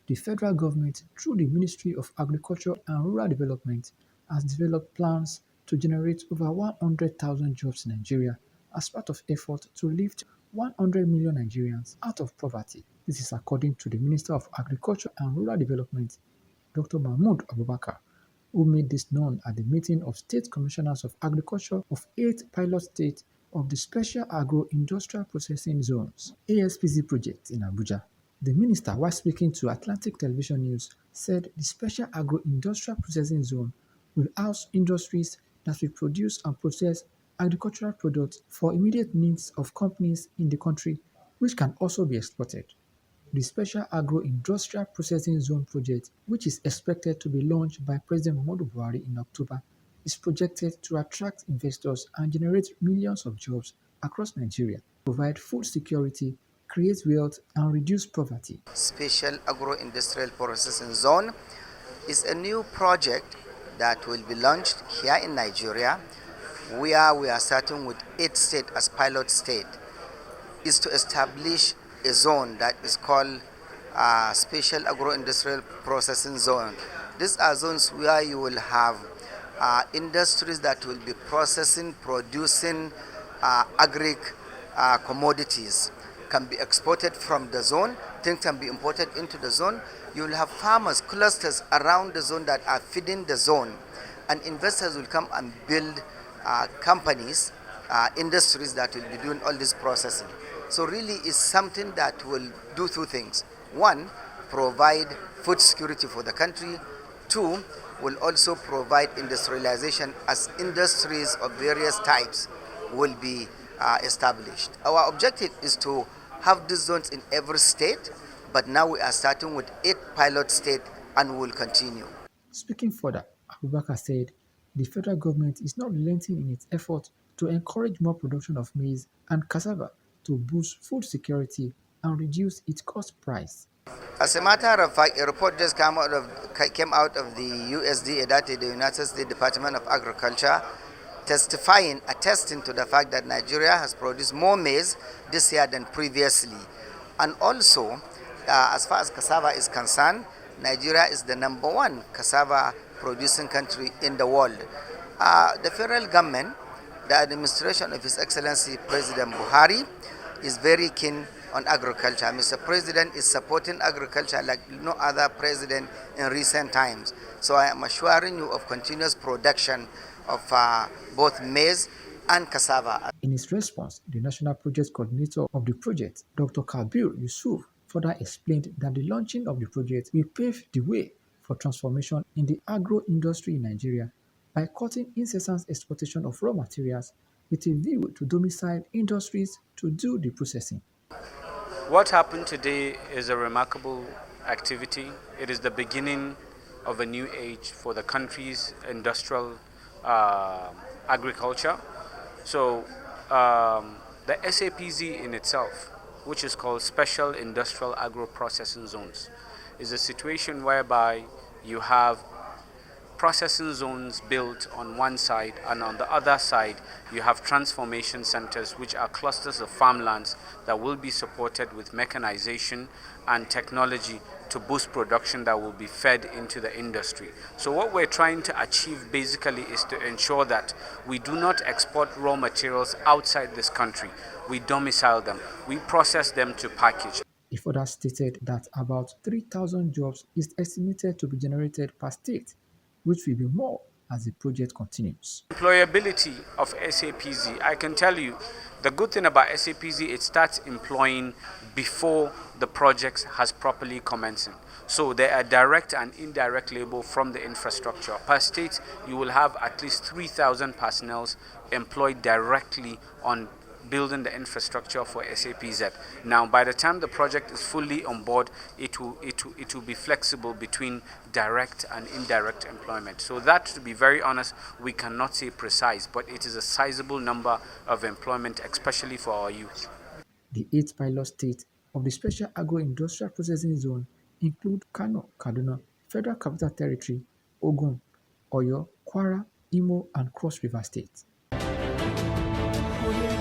The federal government, through the Ministry of Agriculture and Rural Development, has developed plans to generate over 100,000 jobs in Nigeria as part of efforts to lift 100 million Nigerians out of poverty. This is according to the Minister of Agriculture and Rural Development, Dr. Mahmoud Abubakar, who made this known at the meeting of State Commissioners of Agriculture of 8 pilot states of the Special Agro-Industrial Processing Zones (ASPZ) project in Abuja. The minister, while speaking to Atlantic Television News, said the Special Agro-Industrial Processing Zone will house industries that will produce and process agricultural products for immediate needs of companies in the country, which can also be exported. The Special Agro-Industrial Processing Zone project, which is expected to be launched by President Muhammadu Buhari in October, is projected to attract investors and generate millions of jobs across Nigeria, provide food security, create wealth, and reduce poverty. Special Agro-Industrial Processing Zone is a new project that will be launched here in Nigeria, where we are starting with 8 states as pilot state, is to establish a zone that is called Special Agro-Industrial Processing Zone. These are zones where you will have industries that will be processing, producing commodities, can be exported from the zone, things can be imported into the zone. You will have farmers, clusters around the zone that are feeding the zone, and investors will come and build companies, industries that will be doing all this processing. So really it's something that will do two things. One, provide food security for the country. Two, will also provide industrialization, as industries of various types will be established. Our objective is to have these zones in every state, but now we are starting with 8 pilot states and we will continue. Speaking further, Abubakar said the federal government is not relenting in its effort to encourage more production of maize and cassava to boost food security and reduce its cost price. As a matter of fact, a report just came out of the USDA, that is the United States Department of Agriculture, attesting to the fact that Nigeria has produced more maize this year than previously. And also, as far as cassava is concerned, Nigeria is the #1 cassava producing country in the world. The federal government, the administration of His Excellency President Buhari, is very keen on agriculture. Mr. President is supporting agriculture like no other president in recent times. So I am assuring you of continuous production of both maize and cassava. In his response, the National Project Coordinator of the project, Dr. Kabir Yusuf, further explained that the launching of the project will pave the way for transformation in the agro-industry in Nigeria by cutting incessant exportation of raw materials with a view to domicile industries to do the processing. What happened today is a remarkable activity. It is the beginning of a new age for the country's industrial agriculture. So the SAPZ in itself, which is called Special Industrial Agro Processing Zones, is a situation whereby you have processing zones built on one side, and on the other side you have transformation centers, which are clusters of farmlands that will be supported with mechanization and technology to boost production that will be fed into the industry. So what we're trying to achieve basically is to ensure that we do not export raw materials outside this country. We domicile them, we process them to package. He further stated that about 3,000 jobs is estimated to be generated per state, which will be more as the project continues. Employability of SAPZ, I can tell you, the good thing about SAPZ, it starts employing before the project has properly commenced. So there are direct and indirect labor from the infrastructure. Per state, you will have at least 3,000 personnel employed directly on building the infrastructure for SAPZ. Now, by the time the project is fully on board, it will be flexible between direct and indirect employment. So that, to be very honest, we cannot say precise, but it is a sizable number of employment, especially for our youth. The 8 pilot states of the Special Agro-Industrial Processing Zone include Kano, Kaduna, Federal Capital Territory, Ogun, Oyo, Kwara, Imo, and Cross River States.